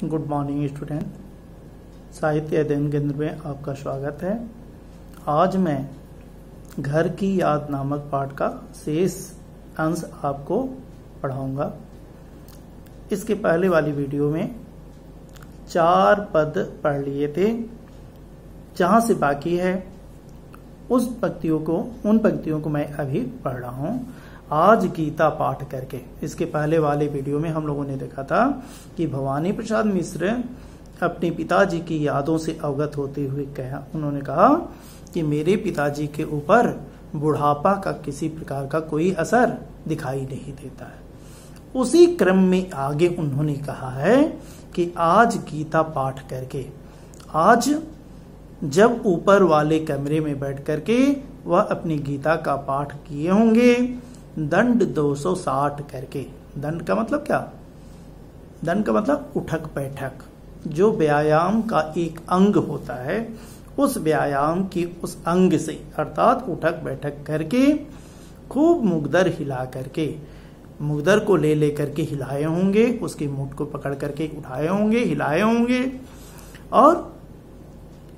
Good morning student. साहित्य अध्ययन केंद्र में आपका स्वागत है। आज मैं घर की याद नामक पाठ का शेष अंश आपको पढ़ाऊंगा। इसके पहले वाली वीडियो में 4 पद पढ़ लिए थे। जहां से बाकी है उन पंक्तियों को मैं अभी पढ़ रहा हूं। आज गीता पाठ करके, इसके पहले वाले वीडियो में हम लोगों ने देखा था कि भवानी प्रसाद मिश्र अपने पिताजी की यादों से अवगत होते हुए उन्होंने कहा कि मेरे पिताजी के ऊपर बुढ़ापा का किसी प्रकार का कोई असर दिखाई नहीं देता है। उसी क्रम में आगे उन्होंने कहा है कि आज गीता पाठ करके, आज जब ऊपर वाले कमरे में बैठ करके वह अपनी गीता का पाठ किए होंगे, दंड 260 करके। दंड का मतलब क्या? दंड का मतलब उठक बैठक, जो व्यायाम का एक अंग होता है। उस व्यायाम की उस अंग से अर्थात उठक बैठक करके खूब मुगदर हिला करके, मुगदर को ले लेकर के हिलाए होंगे, उसकी मूठ को पकड़ करके उठाए होंगे, हिलाए होंगे, और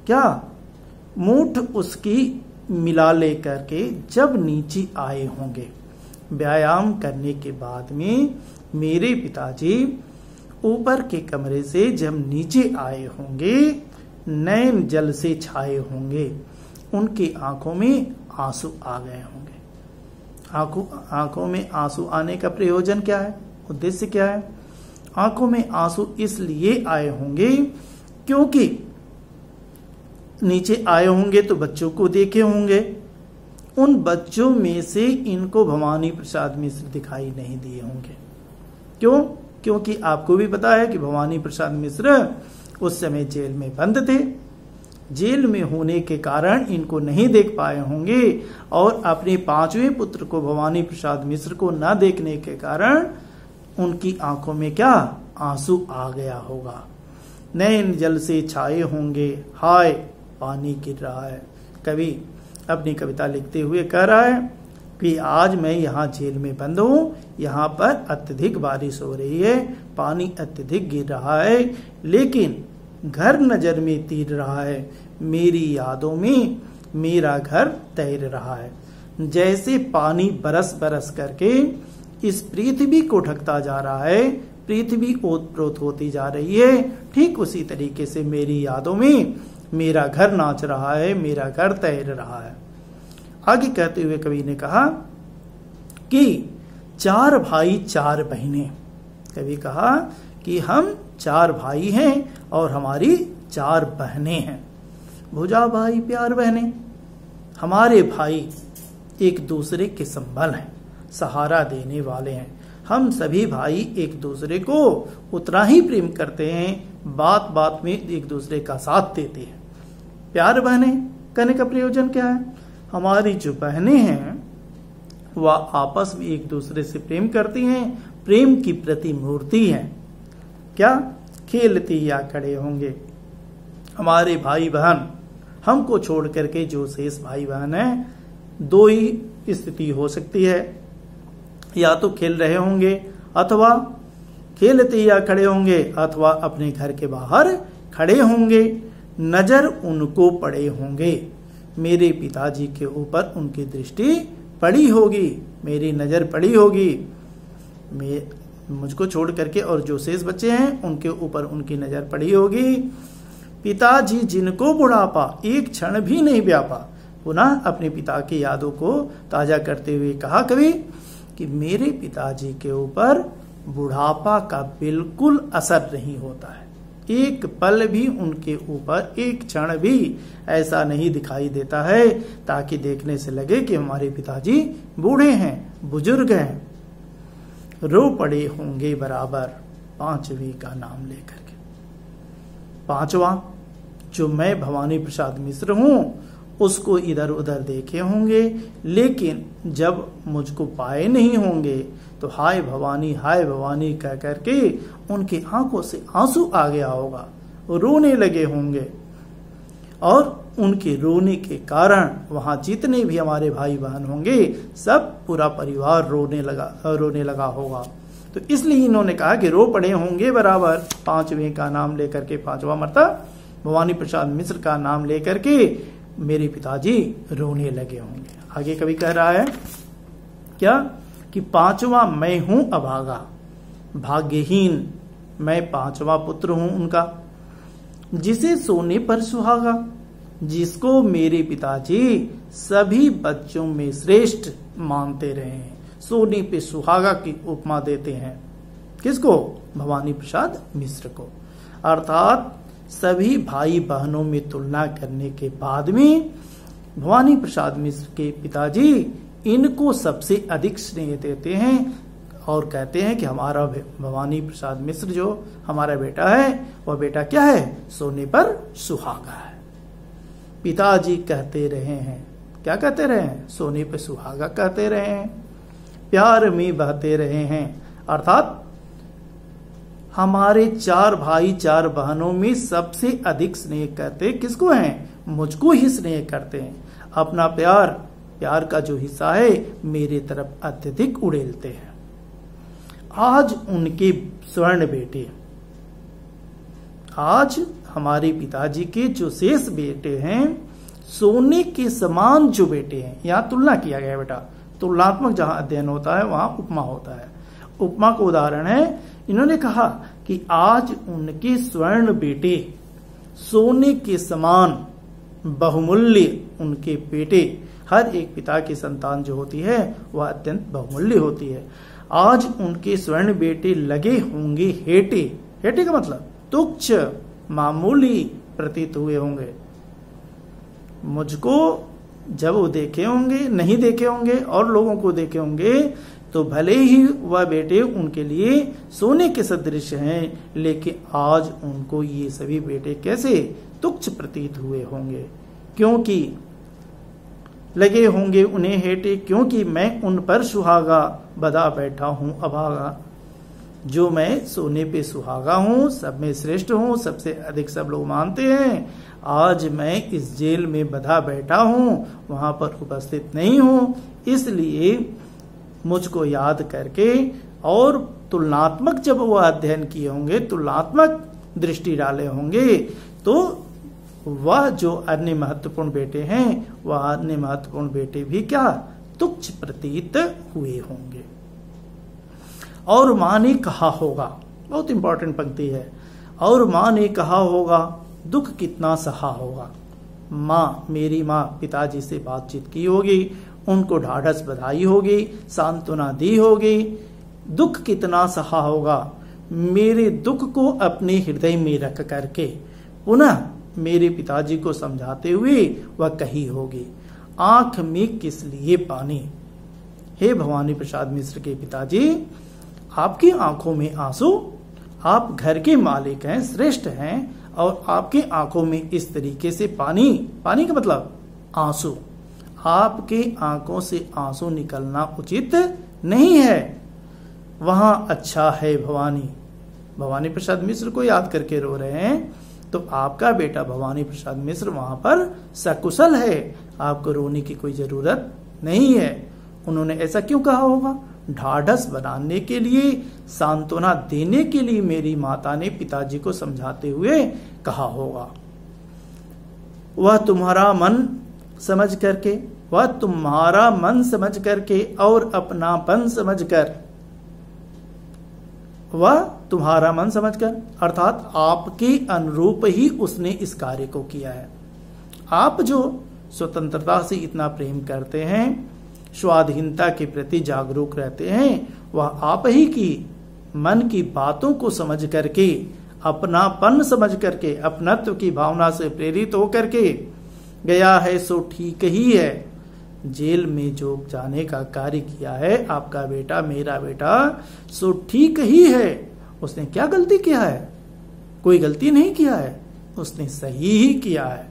क्या मूठ उसकी मिला ले करके जब नीचे आए होंगे, व्यायाम करने के बाद में मेरे पिताजी ऊपर के कमरे से जब नीचे आए होंगे, नैन जल से छाए होंगे, उनकी आंखों में आंसू आ गए होंगे। आंखों में आंसू आने का प्रयोजन क्या है, उद्देश्य क्या है? आंखों में आंसू इसलिए आए होंगे क्योंकि नीचे आए होंगे तो बच्चों को देखे होंगे। उन बच्चों में से इनको भवानी प्रसाद मिश्र दिखाई नहीं दिए होंगे। क्यों? क्योंकि आपको भी पता है कि भवानी प्रसाद मिश्र उस समय जेल में बंद थे। जेल में होने के कारण इनको नहीं देख पाए होंगे, और अपने 5वें पुत्र को भवानी प्रसाद मिश्र को न देखने के कारण उनकी आंखों में क्या आंसू आ गया होगा। नैन जल से छाए होंगे, हाय पानी गिर रहा है। कवि अपनी कविता लिखते हुए कह रहा है कि आज मैं यहाँ जेल में बंद हूँ, यहाँ पर अत्यधिक बारिश हो रही है, पानी अत्यधिक गिर रहा है, लेकिन घर नजर में तीर रहा है, मेरी यादों में मेरा घर तैर रहा है। जैसे पानी बरस बरस करके इस पृथ्वी को ढकता जा रहा है, पृथ्वी ओतप्रोत होती जा रही है, ठीक उसी तरीके से मेरी यादों में मेरा घर नाच रहा है, मेरा घर तैर रहा है। आगे कहते हुए कवि ने कहा कि 4 भाई 4 बहनें। कवि कहा कि हम 4 भाई हैं और हमारी 4 बहनें हैं। भुजा भाई प्यार बहनें। हमारे भाई एक दूसरे के संबल हैं, सहारा देने वाले हैं। हम सभी भाई एक दूसरे को उतना ही प्रेम करते हैं, बात बात में एक दूसरे का साथ देते हैं। प्यार बहनें कहने का प्रयोजन क्या है? हमारी जो बहनें हैं वह आपस में एक दूसरे से प्रेम करती हैं, प्रेम की प्रतिमूर्ति हैं। क्या? खेलती या खड़े होंगे। हमारे भाई बहन, हमको छोड़ करके जो शेष भाई बहन हैं, 2 ही स्थिति हो सकती है, या तो खेल रहे होंगे, अथवा खेलते या खड़े होंगे, अथवा अपने घर के बाहर खड़े होंगे। नजर उनको पड़े होंगे, मेरे पिताजी के ऊपर उनकी दृष्टि पड़ी होगी, मेरी नजर पड़ी होगी। मुझको छोड़ करके और जो शेष बच्चे हैं उनके ऊपर उनकी नजर पड़ी होगी। पिताजी जिनको बुढ़ापा एक क्षण भी नहीं व्यापा। पुनः अपने पिता की यादों को ताजा करते हुए कहा कवि कि मेरे पिताजी के ऊपर बुढ़ापा का बिल्कुल असर नहीं होता है। एक पल भी उनके ऊपर, एक क्षण भी ऐसा नहीं दिखाई देता है ताकि देखने से लगे कि हमारे पिताजी बूढ़े हैं, बुजुर्ग हैं। रो पड़े होंगे बराबर 5वीं का नाम लेकर के। 5वां जो मैं भवानी प्रसाद मिश्र हूं उसको इधर उधर देखे होंगे, लेकिन जब मुझको पाए नहीं होंगे तो हाय भवानी कह करके उनकी आंखों से आंसू आ गया होगा, रोने लगे होंगे, और उनके रोने के कारण वहां जितने भी हमारे भाई बहन होंगे सब पूरा परिवार रोने लगा होगा। तो इसलिए इन्होंने कहा कि रो पड़े होंगे बराबर, पांचवें का नाम लेकर के, पांचवा मर्तबा भवानी प्रसाद मिश्र का नाम लेकर के मेरे पिताजी रोने लगे होंगे। आगे कवि कह रहा है क्या कि पांचवा मैं हूं अभागा, भाग्यहीन मैं पांचवा पुत्र हूं उनका, जिसे सोने पर सुहागा, जिसको मेरे पिताजी सभी बच्चों में श्रेष्ठ मानते रहे हैं। सोने पे सुहागा की उपमा देते हैं किसको? भवानी प्रसाद मिश्र को। अर्थात सभी भाई बहनों में तुलना करने के बाद में भवानी प्रसाद मिश्र के पिताजी इनको सबसे अधिक स्नेह देते हैं और कहते हैं कि हमारा भवानी प्रसाद मिश्र जो हमारा बेटा है वह बेटा क्या है? सोने पर सुहागा है। पिताजी कहते रहे हैं, क्या कहते रहे हैं? सोने पर सुहागा कहते रहे हैं, प्यार में बहते रहे हैं। अर्थात हमारे 4 भाई 4 बहनों में सबसे अधिक स्नेह करते किसको हैं? मुझको ही स्नेह करते हैं। अपना प्यार का जो हिस्सा है मेरे तरफ अत्यधिक उड़ेलते हैं। आज उनके स्वर्ण बेटे, आज हमारे पिताजी के जो शेष बेटे हैं, सोने के समान जो बेटे हैं, यहां तुलना किया गया बेटा, तुलनात्मक जहां अध्ययन होता है वहां उपमा होता है। उपमा का उदाहरण है, इन्होंने कहा कि आज उनके स्वर्ण बेटे सोने के समान बहुमूल्य, उनके बेटे, हर एक पिता की संतान जो होती है वह अत्यंत बहुमूल्य होती है। आज उनके स्वर्ण बेटे लगे होंगे हेटे, हेटे का मतलब तुच्छ मामूली प्रतीत हुए होंगे। मुझको जब वो देखे होंगे, नहीं देखे होंगे और लोगों को देखे होंगे तो भले ही वह बेटे उनके लिए सोने के सदृश हैं, लेकिन आज उनको ये सभी बेटे कैसे तुच्छ प्रतीत हुए होंगे, क्योंकि लगे होंगे उन्हें हेटे, क्योंकि मैं उन पर सुहागा बधा बैठा हूं अभागा। जो मैं सोने पे सुहागा हूं, सब में श्रेष्ठ हूं, सबसे अधिक सब लोग मानते हैं, आज मैं इस जेल में बधा बैठा हूं, वहां पर उपस्थित नहीं हूं। इसलिए मुझको याद करके और तुलनात्मक जब वो अध्ययन किए होंगे, तुलनात्मक दृष्टि डाले होंगे, तो वह जो अन्य महत्वपूर्ण बेटे हैं, वह अन्य महत्वपूर्ण बेटे भी क्या तुच्छ प्रतीत हुए होंगे। और मां ने कहा होगा, बहुत इंपॉर्टेंट पंक्ति है, और मां ने कहा होगा दुख कितना सहा होगा। मां, मेरी मां पिताजी से बातचीत की होगी, उनको ढाढ़स बधाई होगी, सांत्वना दी होगी, दुख कितना सहा होगा। मेरे दुख को अपने हृदय में रख करके पुनः मेरे पिताजी को समझाते हुए वह कही होगी, आंख में किस लिए पानी। हे भवानी प्रसाद मिश्र के पिताजी, आपकी आंखों में आंसू, आप घर के मालिक हैं, श्रेष्ठ हैं, और आपके आंखों में इस तरीके से पानी, पानी का मतलब आंसू, आपके आंखों से आंसू निकलना उचित नहीं है। वहां अच्छा है भवानी, भवानी प्रसाद मिश्र को याद करके रो रहे हैं, तो आपका बेटा भवानी प्रसाद मिश्र वहां पर सकुशल है, आपको रोने की कोई जरूरत नहीं है। उन्होंने ऐसा क्यों कहा होगा? ढाढ़स बनाने के लिए, सांत्वना देने के लिए मेरी माता ने पिताजी को समझाते हुए कहा होगा। वह तुम्हारा मन समझ करके, वह तुम्हारा मन समझ करके और अपनापन समझकर, वह तुम्हारा मन समझकर, अर्थात आपके अनुरूप ही उसने इस कार्य को किया है। आप जो स्वतंत्रता से इतना प्रेम करते हैं, स्वाधीनता के प्रति जागरूक रहते हैं, वह आप ही की मन की बातों को समझ करके, अपनापन समझ करके, अपनत्व की भावना से प्रेरित होकर के गया है, सो ठीक ही है। जेल में जो जाने का कार्य किया है आपका बेटा, मेरा बेटा, सो ठीक ही है। उसने क्या गलती किया है? कोई गलती नहीं किया है, उसने सही ही किया है।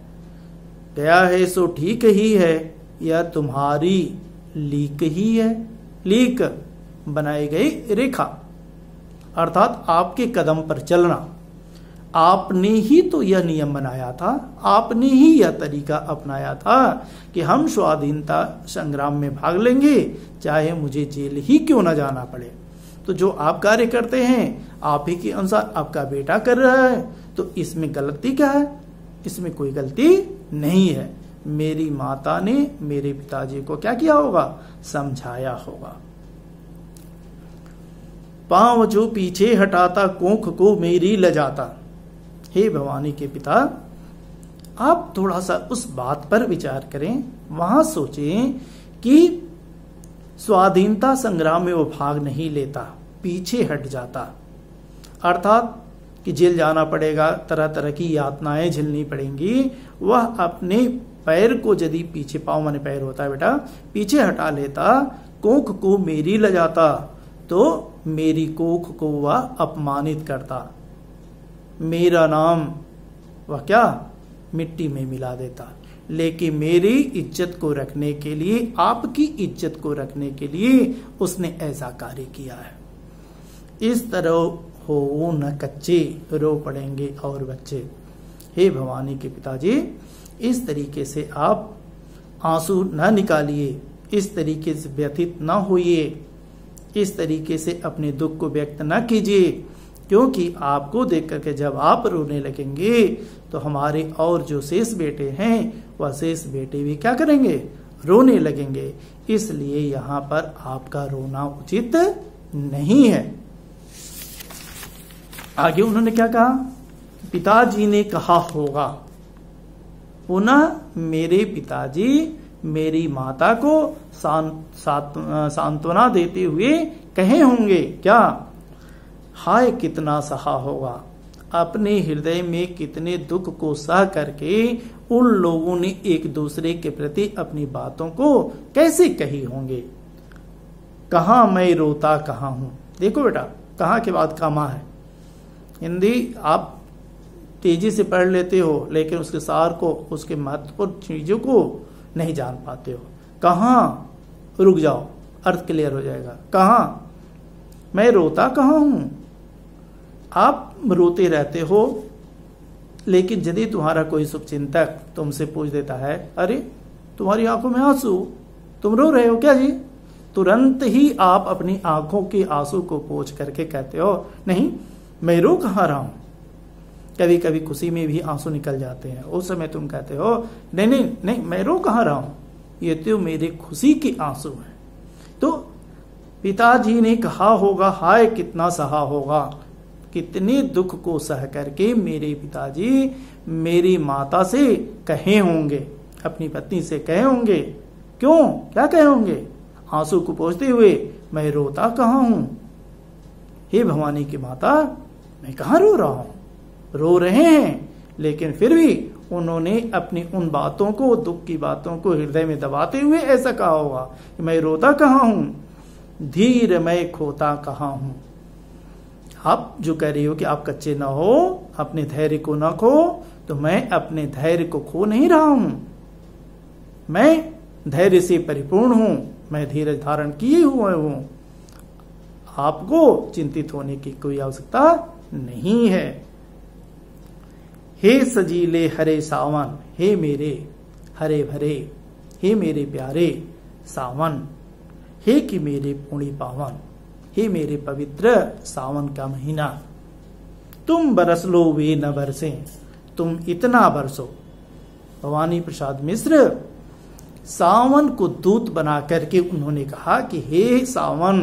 गया है सो ठीक ही है, यह तुम्हारी लीक ही है। लीक बनाई गई रेखा, अर्थात आपके कदम पर चलना। आपने ही तो यह नियम बनाया था, आपने ही यह तरीका अपनाया था कि हम स्वाधीनता संग्राम में भाग लेंगे, चाहे मुझे जेल ही क्यों न जाना पड़े। तो जो आप कार्य करते हैं आप ही के अनुसार आपका बेटा कर रहा है, तो इसमें गलती क्या है? इसमें कोई गलती नहीं है। मेरी माता ने मेरे पिताजी को क्या किया होगा? समझाया होगा। पांव जो पीछे हटाता कोख को मेरी लजाता। हे भवानी के पिता, आप थोड़ा सा उस बात पर विचार करें, वहां सोचें कि स्वाधीनता संग्राम में वो भाग नहीं लेता, पीछे हट जाता, अर्थात कि जेल जाना पड़ेगा, तरह तरह की यातनाएं झेलनी पड़ेंगी। वह अपने पैर को यदि पीछे, पांव माने पैर होता है बेटा, पीछे हटा लेता, कोख को मेरी लजाता, तो मेरी कोख को वह अपमानित करता, मेरा नाम वह क्या मिट्टी में मिला देता। लेकिन मेरी इज्जत को रखने के लिए, आपकी इज्जत को रखने के लिए उसने ऐसा कार्य किया है। इस तरह हो न कच्चे, रो पड़ेंगे और बच्चे। हे भवानी के पिताजी, इस तरीके से आप आंसू न निकालिए, इस तरीके से व्यथित न होइए, इस तरीके से अपने दुख को व्यक्त न कीजिए, क्योंकि आपको देख करके जब आप रोने लगेंगे तो हमारे और जो शेष बेटे हैं वह शेष बेटे भी क्या करेंगे? रोने लगेंगे। इसलिए यहां पर आपका रोना उचित नहीं है। आगे उन्होंने क्या कहा? पिताजी ने कहा होगा। पुनः मेरे पिताजी मेरी माता को सांत्वना देते हुए कहे होंगे क्या? हाय कितना सहा होगा, अपने हृदय में कितने दुख को सह करके उन लोगों ने एक दूसरे के प्रति अपनी बातों को कैसे कही होंगे। कहां मैं रोता कहां हूं। देखो बेटा, कहां के बाद कमा है। हिंदी आप तेजी से पढ़ लेते हो, लेकिन उसके सार को, उसके महत्वपूर्ण चीजों को नहीं जान पाते हो। कहां, रुक जाओ, अर्थ क्लियर हो जाएगा। कहां, मैं रोता कहां हूं। आप रोते रहते हो, लेकिन यदि तुम्हारा कोई शुभचिंतक तुमसे पूछ देता है, अरे तुम्हारी आंखों में आंसू, तुम रो रहे हो क्या जी? तुरंत ही आप अपनी आंखों के आंसू को पोंछ करके कहते हो, नहीं मैं रो कहां रहा हूं। कभी कभी खुशी में भी आंसू निकल जाते हैं, उस समय तुम कहते हो नहीं नहीं नहीं मैं रो कहां रहा हूं, ये तो मेरे खुशी के आंसू हैं। तो पिताजी ने कहा होगा, हाय कितना सहा होगा, कितने दुख को सह करके मेरे पिताजी मेरी माता से कहे होंगे, अपनी पत्नी से कहे होंगे। क्यों, क्या कहे होंगे? आंसू को पोंछते हुए, मैं रोता कहां हूं। हे भवानी की माता, मैं कहां रो रहा हूं। रो रहे हैं, लेकिन फिर भी उन्होंने अपनी उन बातों को, दुख की बातों को हृदय में दबाते हुए ऐसा कहा होगा कि मैं रोता कहां हूं, धीर मैं खोता कहां हूं। आप जो कह रही हो कि आप कच्चे ना हो, अपने धैर्य को ना खो, तो मैं अपने धैर्य को खो नहीं रहा हूं। मैं धैर्य से परिपूर्ण हूं, मैं धीरज धारण किए हुए हूं। आपको चिंतित होने की कोई आवश्यकता नहीं है। हे सजीले हरे सावन, हे मेरे हरे भरे, हे मेरे प्यारे सावन, हे कि मेरे पुण्य पावन, हे मेरे पवित्र सावन का महीना, तुम बरस लो वे न बरसे, तुम इतना बरसो। भवानी प्रसाद मिश्र सावन को दूत बना करके उन्होंने कहा कि हे सावन,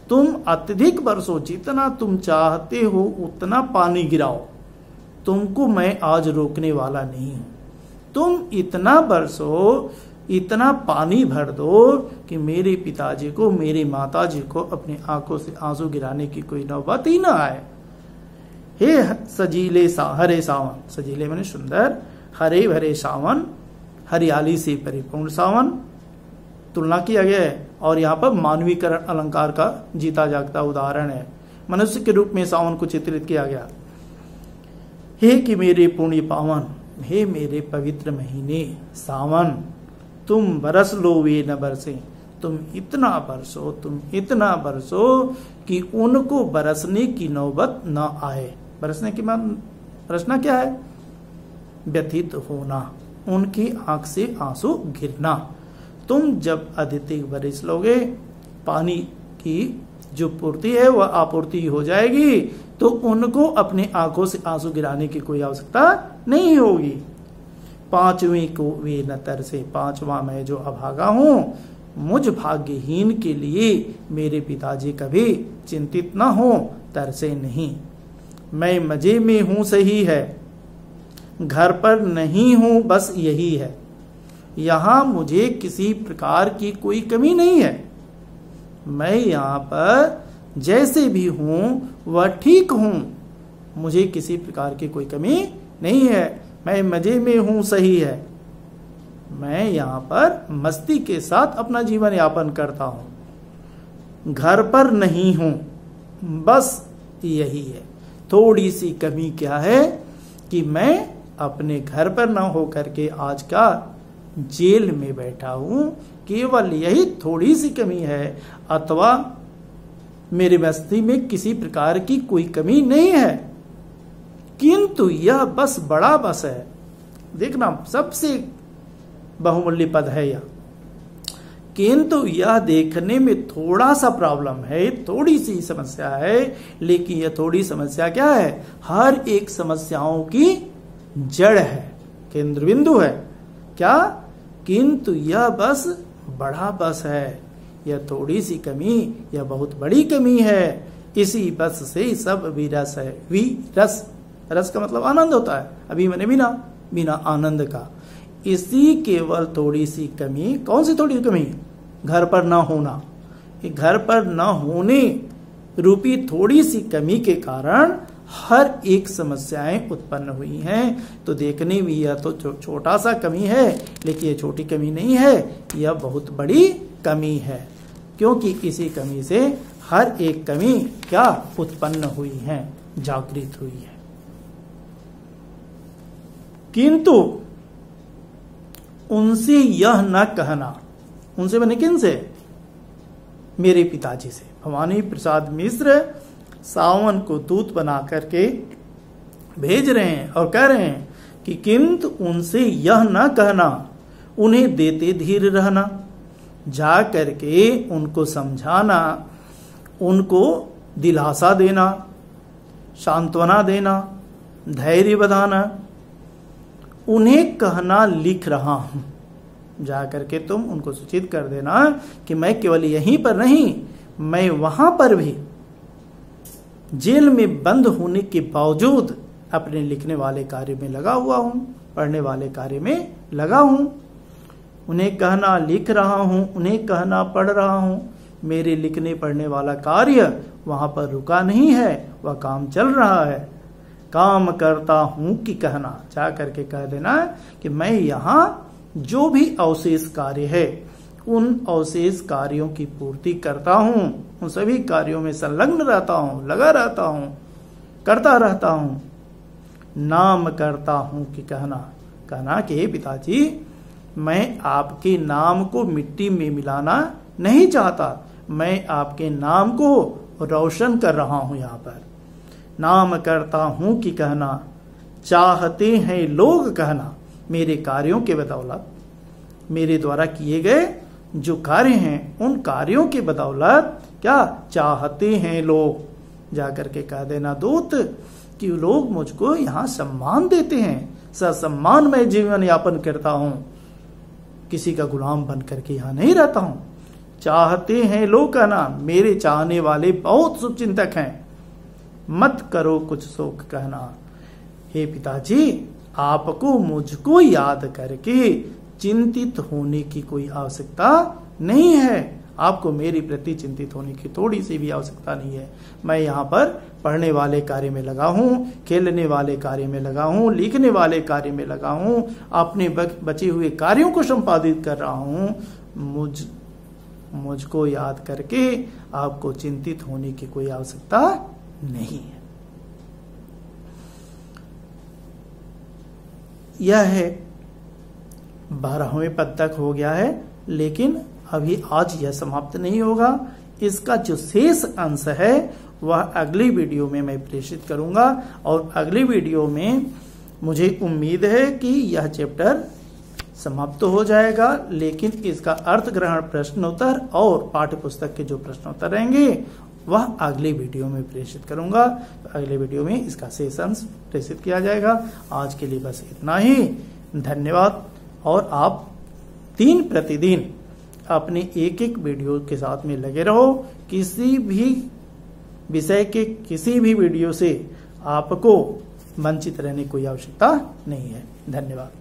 तुम अत्यधिक बरसो, जितना तुम चाहते हो उतना पानी गिराओ, तुमको मैं आज रोकने वाला नहीं हूं। तुम इतना बरसो, इतना पानी भर दो कि मेरे पिताजी को, मेरी माताजी को अपनी आंखों से आंसू गिराने की कोई नौबत ही ना आए। हे सजीले हरे सावन, सजीले माने सुंदर, हरे भरे सावन, हरियाली से परिपूर्ण सावन तुलना किया गया है। और यहाँ पर मानवीकरण अलंकार का जीता जागता उदाहरण है। मनुष्य के रूप में सावन को चित्रित किया गया। हे कि मेरे पुण्य पावन, हे मेरे पवित्र महीने सावन, तुम बरस लो वे न बरसे, तुम इतना बरसो, तुम इतना बरसो कि उनको बरसने की नौबत न आए। बरसने की बरसना क्या है? व्यथित होना, उनकी आंख से आंसू गिरना। तुम जब अधिक बरस लोगे, पानी की जो पूर्ति है वह आपूर्ति हो जाएगी, तो उनको अपनी आंखों से आंसू गिराने की कोई आवश्यकता नहीं होगी। पांचवीं को वे न तरसे, पांचवा मैं जो अभागा हूं, मुझ भाग्यहीन के लिए मेरे पिताजी कभी चिंतित न हो, तरसे नहीं। मैं मजे में हूं सही है, घर पर नहीं हूं बस यही है, यहां मुझे किसी प्रकार की कोई कमी नहीं है। मैं यहां पर जैसे भी हूं वह ठीक हूं, मुझे किसी प्रकार की कोई कमी नहीं है। मैं मजे में हूं सही है, मैं यहां पर मस्ती के साथ अपना जीवन यापन करता हूं। घर पर नहीं हूं बस यही है। थोड़ी सी कमी क्या है कि मैं अपने घर पर न होकर के आज का जेल में बैठा हूं, केवल यही थोड़ी सी कमी है, अथवा मेरी मस्ती में किसी प्रकार की कोई कमी नहीं है, किंतु यह बस बड़ा बस है। देखना सबसे बहुमूल्य पद है यह, किंतु यह देखने में थोड़ा सा प्रॉब्लम है, थोड़ी सी समस्या है, लेकिन यह थोड़ी समस्या क्या है, हर एक समस्याओं की जड़ है, केंद्र बिंदु है। क्या? किंतु यह बस बड़ा बस है, यह थोड़ी सी कमी यह बहुत बड़ी कमी है, इसी बस से सब विरस है। विरस, रस का मतलब आनंद होता है, अभी मैंने बिना, बिना आनंद का। इसी केवल थोड़ी सी कमी, कौन सी थोड़ी कमी? घर पर ना होना। घर पर ना होने रूपी थोड़ी सी कमी के कारण हर एक समस्याएं उत्पन्न हुई हैं। तो देखने में यह तो छोटा सा कमी है, लेकिन यह छोटी कमी नहीं है, यह बहुत बड़ी कमी है, क्योंकि इसी कमी से हर एक कमी क्या उत्पन्न हुई है, जागृत हुई है। किंतु उनसे यह न कहना, उनसे मैंने किन से? मेरे पिताजी से। भवानी प्रसाद मिश्र सावन को दूत बना करके भेज रहे हैं और कह रहे हैं कि किंतु उनसे यह न कहना, उन्हें देते धीर रहना, जा करके उनको समझाना, उनको दिलासा देना, सांत्वना देना, धैर्य बढ़ाना। उन्हें कहना लिख रहा हूं, जा करके तुम उनको सूचित कर देना कि मैं केवल यहीं पर नहीं, मैं वहां पर भी जेल में बंद होने के बावजूद अपने लिखने वाले कार्य में लगा हुआ हूं, पढ़ने वाले कार्य में लगा हूं। उन्हें कहना लिख रहा हूं, उन्हें कहना पढ़ रहा हूं। मेरे लिखने पढ़ने वाला कार्य वहां पर रुका नहीं है, वह काम चल रहा है। काम करता हूं कि कहना, जा करके कह देना कि मैं यहां जो भी अवशेष कार्य है उन अवशेष कार्यों की पूर्ति करता हूं, उन सभी कार्यों में संलग्न रहता हूं, लगा रहता हूं, करता रहता हूं। नाम करता हूं कि कहना, कहना कि हे पिताजी, मैं आपके नाम को मिट्टी में मिलाना नहीं चाहता, मैं आपके नाम को रोशन कर रहा हूं। यहां पर नाम करता हूं कि कहना, चाहते हैं लोग कहना, मेरे कार्यों के बदौलत, मेरे द्वारा किए गए जो कार्य हैं उन कार्यों के बदौलत क्या चाहते हैं लोग। जाकर के कह देना दूत कि लोग मुझको यहाँ सम्मान देते हैं, ससम्मान मैं जीवन यापन करता हूं, किसी का गुलाम बन करके यहाँ नहीं रहता हूं। चाहते हैं लोग कहना, मेरे चाहने वाले बहुत शुभचिंतक हैं, मत करो कुछ शोक कहना। हे पिताजी, आपको मुझको याद करके चिंतित होने की कोई आवश्यकता नहीं है, आपको मेरी प्रति चिंतित होने की थोड़ी सी भी आवश्यकता नहीं है। मैं यहाँ पर पढ़ने वाले कार्य में लगा हूँ, खेलने वाले कार्य में लगा हूँ, लिखने वाले कार्य में लगा हूँ, अपने बचे हुए कार्यों को संपादित कर रहा हूँ। मुझको याद करके आपको चिंतित होने की कोई आवश्यकता नहीं है। यह है 12वें पद तक हो गया है, लेकिन अभी आज यह समाप्त नहीं होगा। इसका जो शेष अंश है वह अगली वीडियो में मैं प्रेषित करूंगा, और अगली वीडियो में मुझे उम्मीद है कि यह चैप्टर समाप्त हो जाएगा, लेकिन इसका अर्थ ग्रहण प्रश्नोत्तर और पाठ्य पुस्तक के जो प्रश्नोत्तर रहेंगे वह अगले वीडियो में प्रेषित करूंगा। तो अगले वीडियो में इसका सेशंस प्रेषित किया जाएगा। आज के लिए बस इतना ही, धन्यवाद। और आप 3 प्रतिदिन अपने एक एक वीडियो के साथ में लगे रहो। किसी भी विषय के किसी भी वीडियो से आपको वंचित रहने की कोई आवश्यकता नहीं है। धन्यवाद।